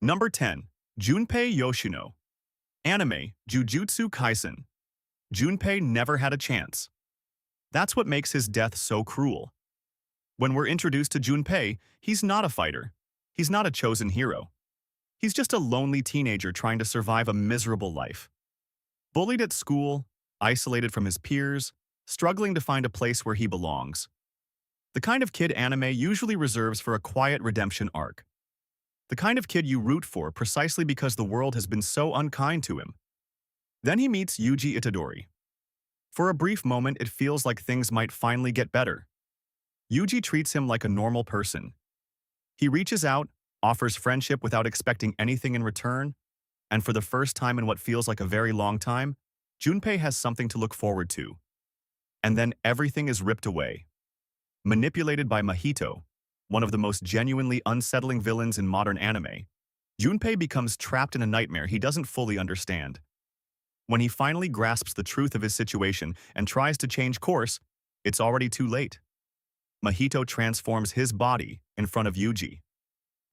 Number 10. Junpei Yoshino. Anime, Jujutsu Kaisen. Junpei never had a chance. That's what makes his death so cruel. When we're introduced to Junpei, he's not a fighter. He's not a chosen hero. He's just a lonely teenager trying to survive a miserable life. Bullied at school, isolated from his peers, struggling to find a place where he belongs. The kind of kid anime usually reserves for a quiet redemption arc. The kind of kid you root for precisely because the world has been so unkind to him. Then he meets Yuji Itadori. For a brief moment, it feels like things might finally get better. Yuji treats him like a normal person. He reaches out, offers friendship without expecting anything in return, and for the first time in what feels like a very long time, Junpei has something to look forward to. And then everything is ripped away. Manipulated by Mahito, one of the most genuinely unsettling villains in modern anime, Junpei becomes trapped in a nightmare he doesn't fully understand. When he finally grasps the truth of his situation and tries to change course, it's already too late. Mahito transforms his body in front of Yuji.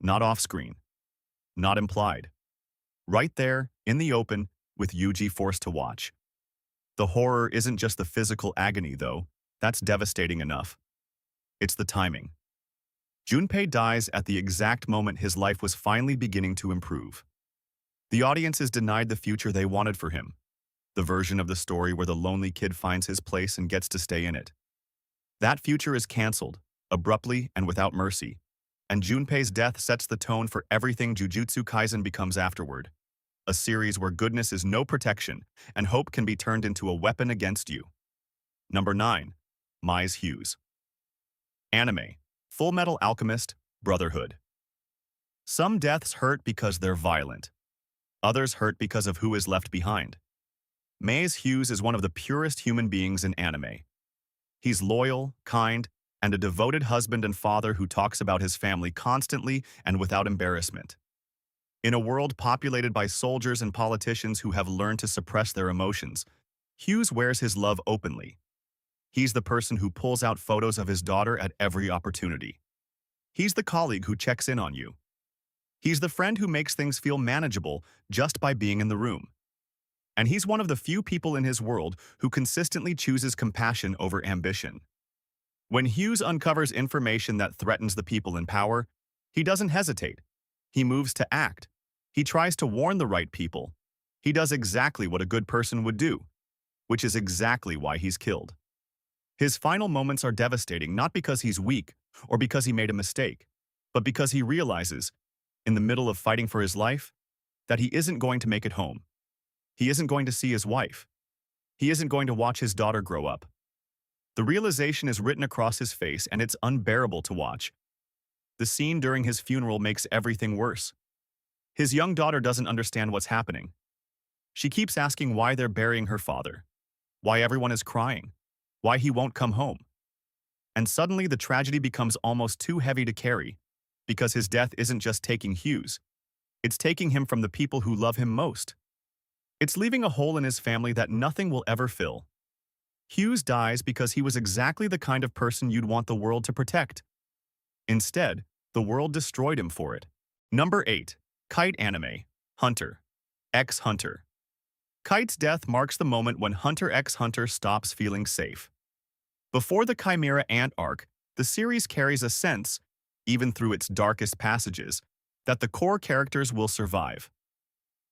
Not off-screen. Not implied. Right there, in the open, with Yuji forced to watch. The horror isn't just the physical agony, though. That's devastating enough. It's the timing. Junpei dies at the exact moment his life was finally beginning to improve. The audience is denied the future they wanted for him. The version of the story where the lonely kid finds his place and gets to stay in it. That future is cancelled, abruptly and without mercy, and Junpei's death sets the tone for everything Jujutsu Kaisen becomes afterward. A series where goodness is no protection and hope can be turned into a weapon against you. Number 9. Mise Hughes. Anime, Full Metal Alchemist, Brotherhood. Some deaths hurt because they're violent. Others hurt because of who is left behind. Mise Hughes is one of the purest human beings in anime. He's loyal, kind, and a devoted husband and father who talks about his family constantly and without embarrassment. In a world populated by soldiers and politicians who have learned to suppress their emotions, Hughes wears his love openly. He's the person who pulls out photos of his daughter at every opportunity. He's the colleague who checks in on you. He's the friend who makes things feel manageable just by being in the room. And he's one of the few people in his world who consistently chooses compassion over ambition. When Hughes uncovers information that threatens the people in power, he doesn't hesitate. He moves to act. He tries to warn the right people. He does exactly what a good person would do, which is exactly why he's killed. His final moments are devastating not because he's weak or because he made a mistake, but because he realizes, in the middle of fighting for his life, that he isn't going to make it home. He isn't going to see his wife. He isn't going to watch his daughter grow up. The realization is written across his face, and it's unbearable to watch. The scene during his funeral makes everything worse. His young daughter doesn't understand what's happening. She keeps asking why they're burying her father, why everyone is crying, why he won't come home. And suddenly the tragedy becomes almost too heavy to carry, because his death isn't just taking Hughes. It's taking him from the people who love him most. It's leaving a hole in his family that nothing will ever fill. Hughes dies because he was exactly the kind of person you'd want the world to protect. Instead, the world destroyed him for it. Number 8. Kite Anime, Hunter x Hunter. Kite's death marks the moment when Hunter x Hunter stops feeling safe. Before the Chimera Ant arc, the series carries a sense, even through its darkest passages, that the core characters will survive.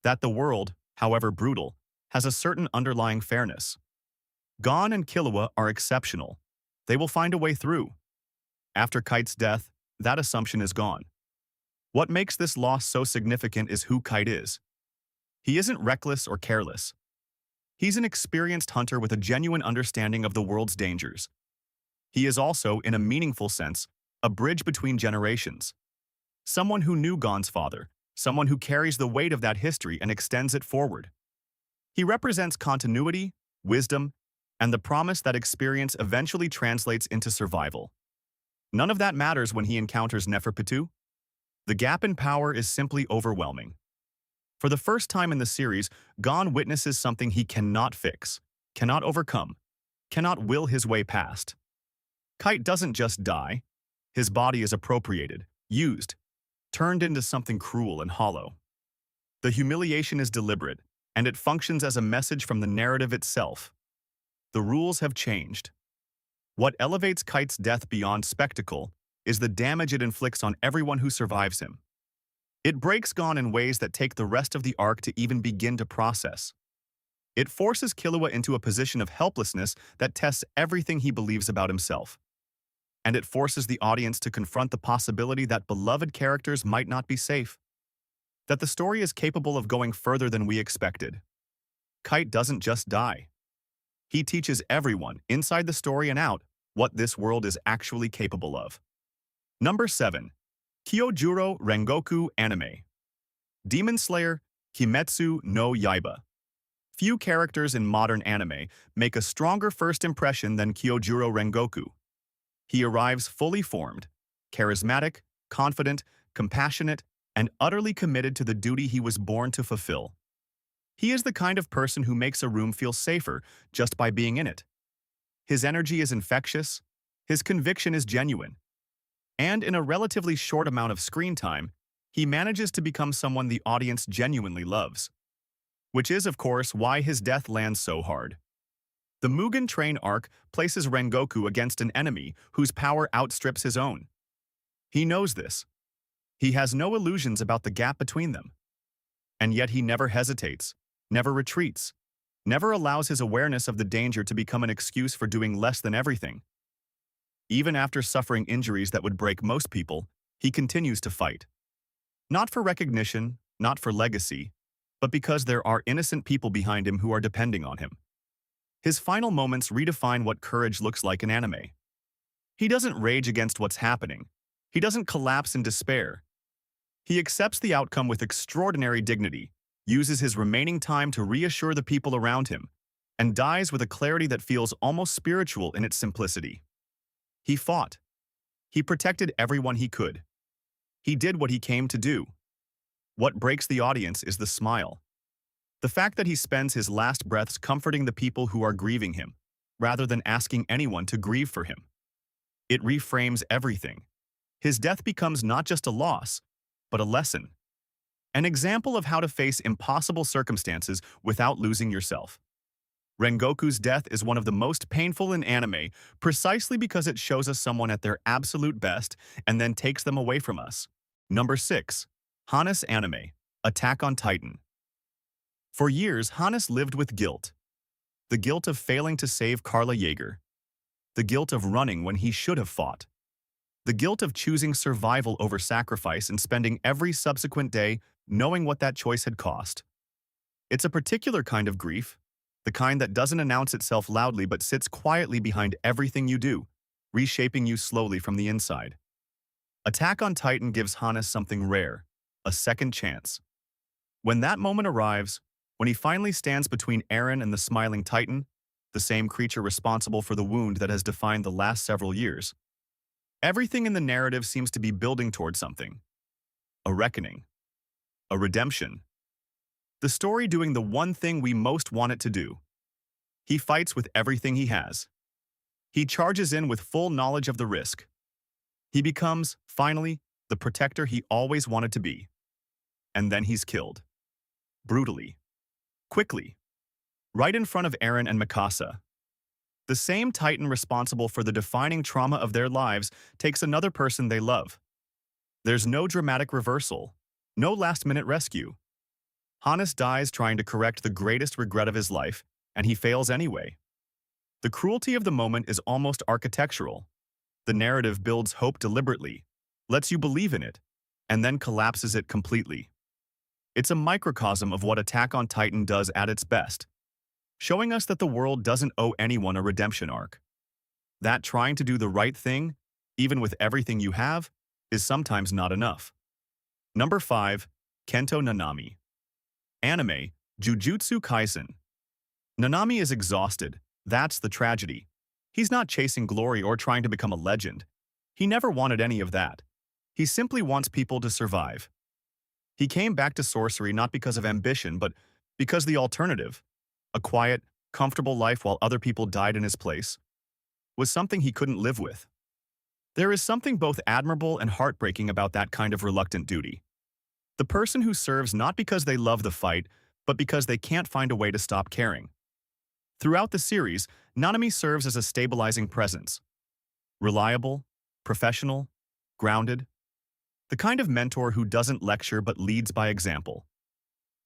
That the world, however brutal, has a certain underlying fairness. Gon and Killua are exceptional. They will find a way through. After Kite's death, that assumption is gone. What makes this loss so significant is who Kite is. He isn't reckless or careless. He's an experienced hunter with a genuine understanding of the world's dangers. He is also, in a meaningful sense, a bridge between generations. Someone who knew Gon's father, someone who carries the weight of that history and extends it forward. He represents continuity, wisdom, and the promise that experience eventually translates into survival. None of that matters when he encounters Neferpitou. The gap in power is simply overwhelming. For the first time in the series, Gon witnesses something he cannot fix, cannot overcome, cannot will his way past. Kite doesn't just die. His body is appropriated, used. turned into something cruel and hollow. The humiliation is deliberate, and it functions as a message from the narrative itself. The rules have changed. What elevates Kite's death beyond spectacle is the damage it inflicts on everyone who survives him. It breaks Gon in ways that take the rest of the arc to even begin to process. It forces Killua into a position of helplessness that tests everything he believes about himself. And it forces the audience to confront the possibility that beloved characters might not be safe. That the story is capable of going further than we expected. Kite doesn't just die. He teaches everyone, inside the story and out, what this world is actually capable of. Number 7. Kyojuro Rengoku Anime. Demon Slayer Kimetsu no Yaiba. Few characters in modern anime make a stronger first impression than Kyojuro Rengoku. He arrives fully formed, charismatic, confident, compassionate, and utterly committed to the duty he was born to fulfill. He is the kind of person who makes a room feel safer just by being in it. His energy is infectious, his conviction is genuine, and in a relatively short amount of screen time, he manages to become someone the audience genuinely loves. Which is, of course, why his death lands so hard. The Mugen Train arc places Rengoku against an enemy whose power outstrips his own. He knows this. He has no illusions about the gap between them. And yet he never hesitates, never retreats, never allows his awareness of the danger to become an excuse for doing less than everything. Even after suffering injuries that would break most people, he continues to fight. Not for recognition, not for legacy, but because there are innocent people behind him who are depending on him. His final moments redefine what courage looks like in anime. He doesn't rage against what's happening. He doesn't collapse in despair. He accepts the outcome with extraordinary dignity, uses his remaining time to reassure the people around him, and dies with a clarity that feels almost spiritual in its simplicity. He fought. He protected everyone he could. He did what he came to do. What breaks the audience is the smile. The fact that he spends his last breaths comforting the people who are grieving him, rather than asking anyone to grieve for him. It reframes everything. His death becomes not just a loss, but a lesson. An example of how to face impossible circumstances without losing yourself. Rengoku's death is one of the most painful in anime precisely because it shows us someone at their absolute best and then takes them away from us. Number 6. Hannes Anime. Attack on Titan. For years, Hannes lived with guilt. The guilt of failing to save Carla Jaeger. The guilt of running when he should have fought. The guilt of choosing survival over sacrifice and spending every subsequent day knowing what that choice had cost. It's a particular kind of grief, the kind that doesn't announce itself loudly but sits quietly behind everything you do, reshaping you slowly from the inside. Attack on Titan gives Hannes something rare, a second chance. When that moment arrives, when he finally stands between Eren and the smiling Titan, the same creature responsible for the wound that has defined the last several years, everything in the narrative seems to be building toward something. A reckoning. A redemption. The story doing the one thing we most want it to do. He fights with everything he has. He charges in with full knowledge of the risk. He becomes, finally, the protector he always wanted to be. And then he's killed. Brutally. Quickly. Right in front of Eren and Mikasa. The same Titan responsible for the defining trauma of their lives takes another person they love. There's no dramatic reversal. No last-minute rescue. Hannes dies trying to correct the greatest regret of his life, and he fails anyway. The cruelty of the moment is almost architectural. The narrative builds hope deliberately, lets you believe in it, and then collapses it completely. It's a microcosm of what Attack on Titan does at its best, showing us that the world doesn't owe anyone a redemption arc. That trying to do the right thing, even with everything you have, is sometimes not enough. Number 5. Kento Nanami. Anime, Jujutsu Kaisen. Nanami is exhausted. That's the tragedy. He's not chasing glory or trying to become a legend. He never wanted any of that. He simply wants people to survive. He came back to sorcery not because of ambition, but because the alternative, a quiet, comfortable life while other people died in his place, was something he couldn't live with. There is something both admirable and heartbreaking about that kind of reluctant duty. The person who serves not because they love the fight, but because they can't find a way to stop caring. Throughout the series, Nanami serves as a stabilizing presence. Reliable, professional, grounded. The kind of mentor who doesn't lecture but leads by example.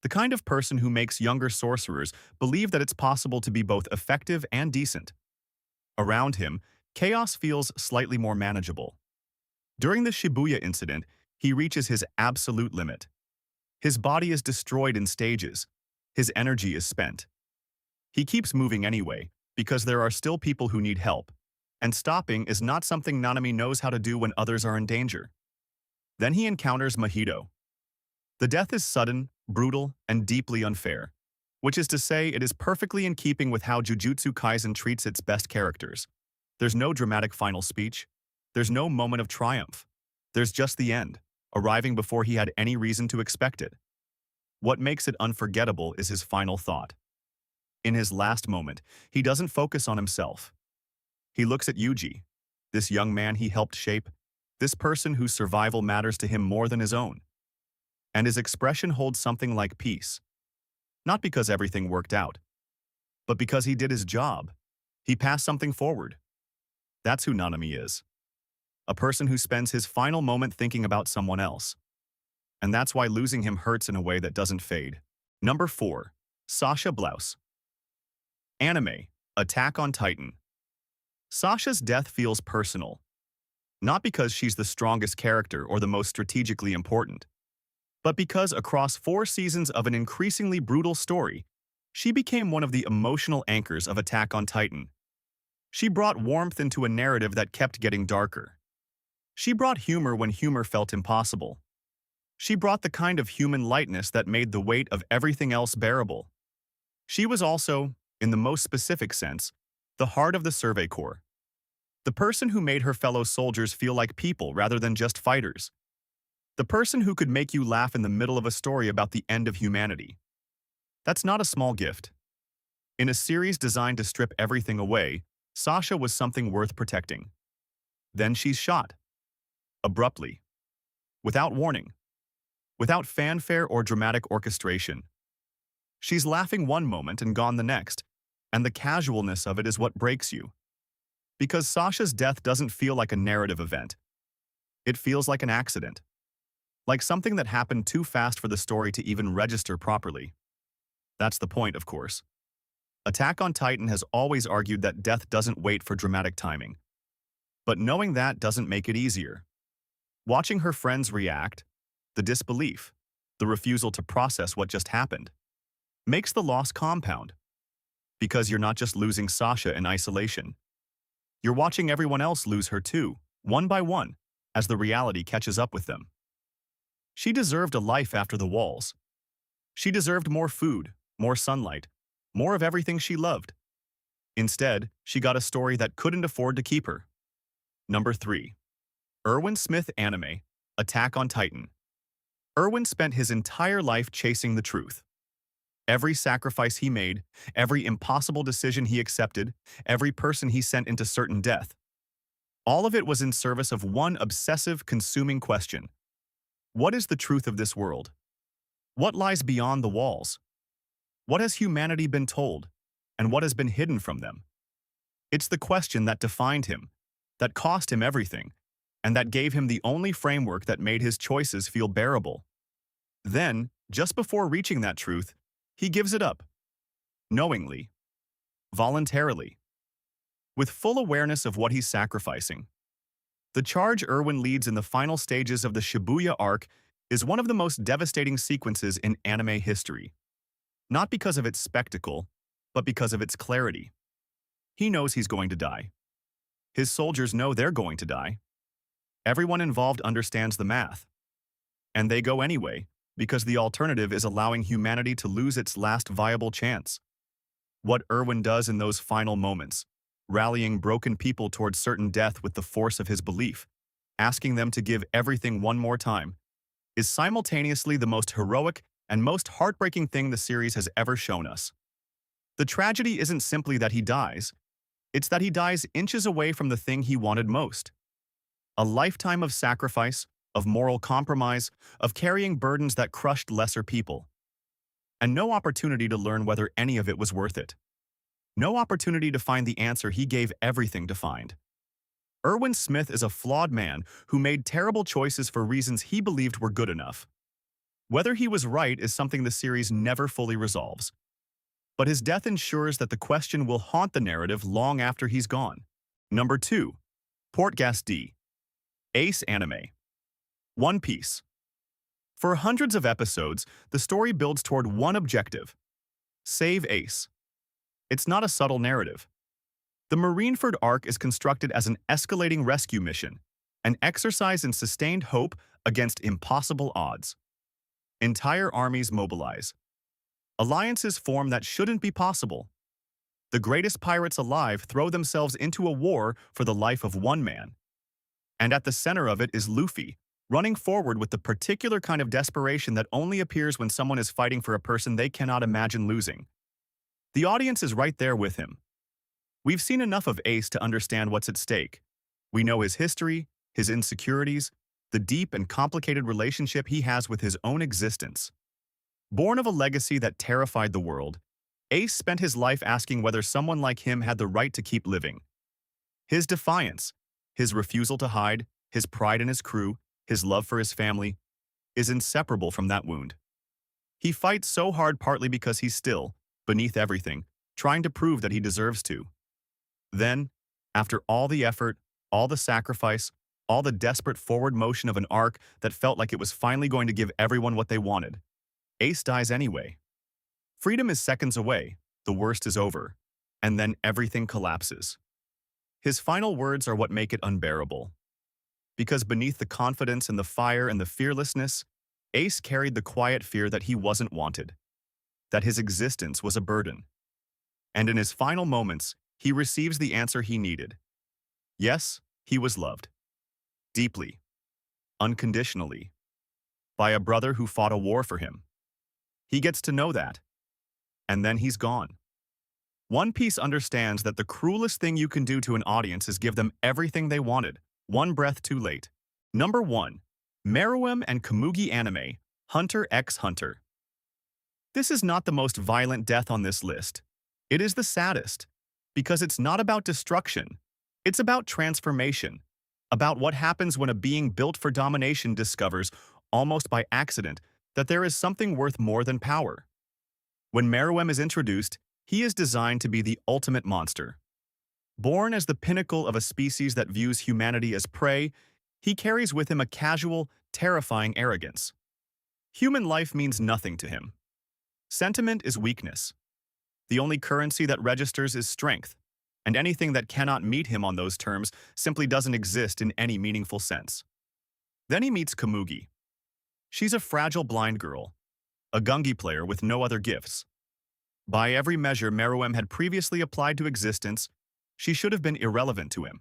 The kind of person who makes younger sorcerers believe that it's possible to be both effective and decent. Around him, chaos feels slightly more manageable. During the Shibuya incident, he reaches his absolute limit. His body is destroyed in stages. His energy is spent. He keeps moving anyway, because there are still people who need help, and stopping is not something Nanami knows how to do when others are in danger. Then he encounters Mahito. The death is sudden, brutal, and deeply unfair, which is to say it is perfectly in keeping with how Jujutsu Kaisen treats its best characters. There's no dramatic final speech. There's no moment of triumph. There's just the end, arriving before he had any reason to expect it. What makes it unforgettable is his final thought. In his last moment, he doesn't focus on himself. He looks at Yuji, this young man he helped shape, this person whose survival matters to him more than his own. And his expression holds something like peace. Not because everything worked out, but because he did his job. He passed something forward. That's who Nanami is. A person who spends his final moment thinking about someone else. And that's why losing him hurts in a way that doesn't fade. Number 4. Sasha Blouse. Anime, Attack on Titan. Sasha's death feels personal. Not because she's the strongest character or the most strategically important, but because across 4 seasons of an increasingly brutal story, she became one of the emotional anchors of Attack on Titan. She brought warmth into a narrative that kept getting darker. She brought humor when humor felt impossible. She brought the kind of human lightness that made the weight of everything else bearable. She was also, in the most specific sense, the heart of the Survey Corps. The person who made her fellow soldiers feel like people rather than just fighters. The person who could make you laugh in the middle of a story about the end of humanity. That's not a small gift. In a series designed to strip everything away, Sasha was something worth protecting. Then she's shot. Abruptly. Without warning. Without fanfare or dramatic orchestration. She's laughing one moment and gone the next, and the casualness of it is what breaks you. Because Sasha's death doesn't feel like a narrative event. It feels like an accident. Like something that happened too fast for the story to even register properly. That's the point, of course. Attack on Titan has always argued that death doesn't wait for dramatic timing. But knowing that doesn't make it easier. Watching her friends react, the disbelief, the refusal to process what just happened, makes the loss compound. Because you're not just losing Sasha in isolation. You're watching everyone else lose her too, one by one, as the reality catches up with them. She deserved a life after the walls. She deserved more food, more sunlight, more of everything she loved. Instead, she got a story that couldn't afford to keep her. Number 3. Erwin Smith Anime, Attack on Titan. Erwin spent his entire life chasing the truth. Every sacrifice he made, every impossible decision he accepted, every person he sent into certain death. All of it was in service of one obsessive, consuming question. What is the truth of this world? What lies beyond the walls? What has humanity been told, and what has been hidden from them? It's the question that defined him, that cost him everything, and that gave him the only framework that made his choices feel bearable. Then, just before reaching that truth, he gives it up. Knowingly. Voluntarily. With full awareness of what he's sacrificing. The charge Erwin leads in the final stages of the Shibuya arc is one of the most devastating sequences in anime history. Not because of its spectacle, but because of its clarity. He knows he's going to die. His soldiers know they're going to die. Everyone involved understands the math. And they go anyway, because the alternative is allowing humanity to lose its last viable chance. What Erwin does in those final moments, rallying broken people towards certain death with the force of his belief, asking them to give everything one more time, is simultaneously the most heroic and most heartbreaking thing the series has ever shown us. The tragedy isn't simply that he dies, it's that he dies inches away from the thing he wanted most. A lifetime of sacrifice, of moral compromise, of carrying burdens that crushed lesser people. And no opportunity to learn whether any of it was worth it. No opportunity to find the answer he gave everything to find. Erwin Smith is a flawed man who made terrible choices for reasons he believed were good enough. Whether he was right is something the series never fully resolves. But his death ensures that the question will haunt the narrative long after he's gone. Number 2. Portgas D. Ace Anime. One Piece. For hundreds of episodes, the story builds toward one objective: save Ace. It's not a subtle narrative. The Marineford arc is constructed as an escalating rescue mission, an exercise in sustained hope against impossible odds. Entire armies mobilize. Alliances form that shouldn't be possible. The greatest pirates alive throw themselves into a war for the life of one man. And at the center of it is Luffy, running forward with the particular kind of desperation that only appears when someone is fighting for a person they cannot imagine losing. The audience is right there with him. We've seen enough of Ace to understand what's at stake. We know his history, his insecurities, the deep and complicated relationship he has with his own existence. Born of a legacy that terrified the world, Ace spent his life asking whether someone like him had the right to keep living. His defiance, his refusal to hide, his pride in his crew, his love for his family, is inseparable from that wound. He fights so hard partly because he's still, beneath everything, trying to prove that he deserves to. Then, after all the effort, all the sacrifice, all the desperate forward motion of an arc that felt like it was finally going to give everyone what they wanted, Ace dies anyway. Freedom is seconds away, the worst is over, and then everything collapses. His final words are what make it unbearable. Because beneath the confidence and the fire and the fearlessness, Ace carried the quiet fear that he wasn't wanted, that his existence was a burden. And in his final moments, he receives the answer he needed. Yes, he was loved. Deeply. Unconditionally. By a brother who fought a war for him. He gets to know that. And then he's gone. One Piece understands that the cruelest thing you can do to an audience is give them everything they wanted, one breath too late. Number 1. Meruem and Komugi Anime, Hunter x Hunter. This is not the most violent death on this list. It is the saddest, because it's not about destruction. It's about transformation, about what happens when a being built for domination discovers, almost by accident, that there is something worth more than power. When Meruem is introduced, he is designed to be the ultimate monster. Born as the pinnacle of a species that views humanity as prey, he carries with him a casual, terrifying arrogance. Human life means nothing to him. Sentiment is weakness. The only currency that registers is strength, and anything that cannot meet him on those terms simply doesn't exist in any meaningful sense. Then he meets Komugi. She's a fragile blind girl, a gungi player with no other gifts. By every measure Meruem had previously applied to existence, she should have been irrelevant to him,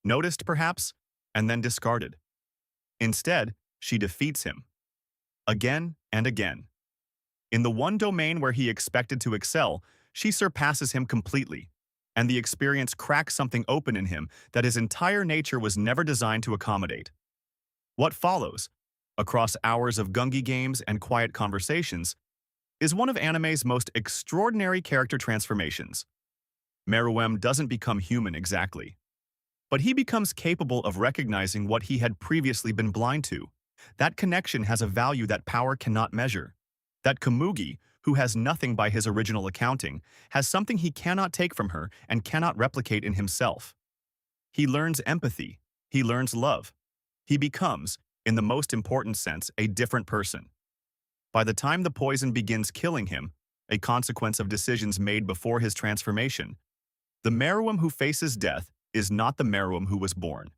noticed perhaps, and then discarded. Instead, she defeats him. Again and again. In the one domain where he expected to excel, she surpasses him completely, and the experience cracks something open in him that his entire nature was never designed to accommodate. What follows, across hours of gungi games and quiet conversations, is one of anime's most extraordinary character transformations. Meruem doesn't become human exactly, but he becomes capable of recognizing what he had previously been blind to. That connection has a value that power cannot measure. That Komugi, who has nothing by his original accounting, has something he cannot take from her and cannot replicate in himself. He learns empathy. He learns love. He becomes, in the most important sense, a different person. By the time the poison begins killing him, a consequence of decisions made before his transformation, the Meruem who faces death is not the Meruem who was born.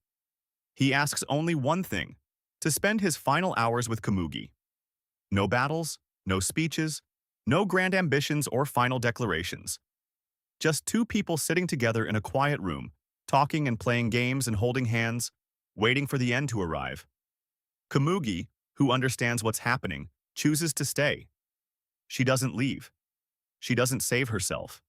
He asks only one thing: to spend his final hours with Komugi. No battles, no speeches, no grand ambitions or final declarations. Just two people sitting together in a quiet room, talking and playing games and holding hands, waiting for the end to arrive. Komugi, who understands what's happening, chooses to stay. She doesn't leave. She doesn't save herself.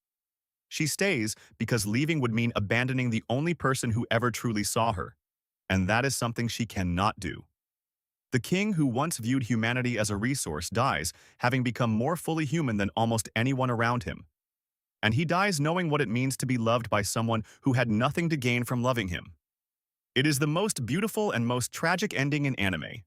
She stays because leaving would mean abandoning the only person who ever truly saw her. and that is something she cannot do. The king who once viewed humanity as a resource dies, having become more fully human than almost anyone around him. And he dies knowing what it means to be loved by someone who had nothing to gain from loving him. It is the most beautiful and most tragic ending in anime.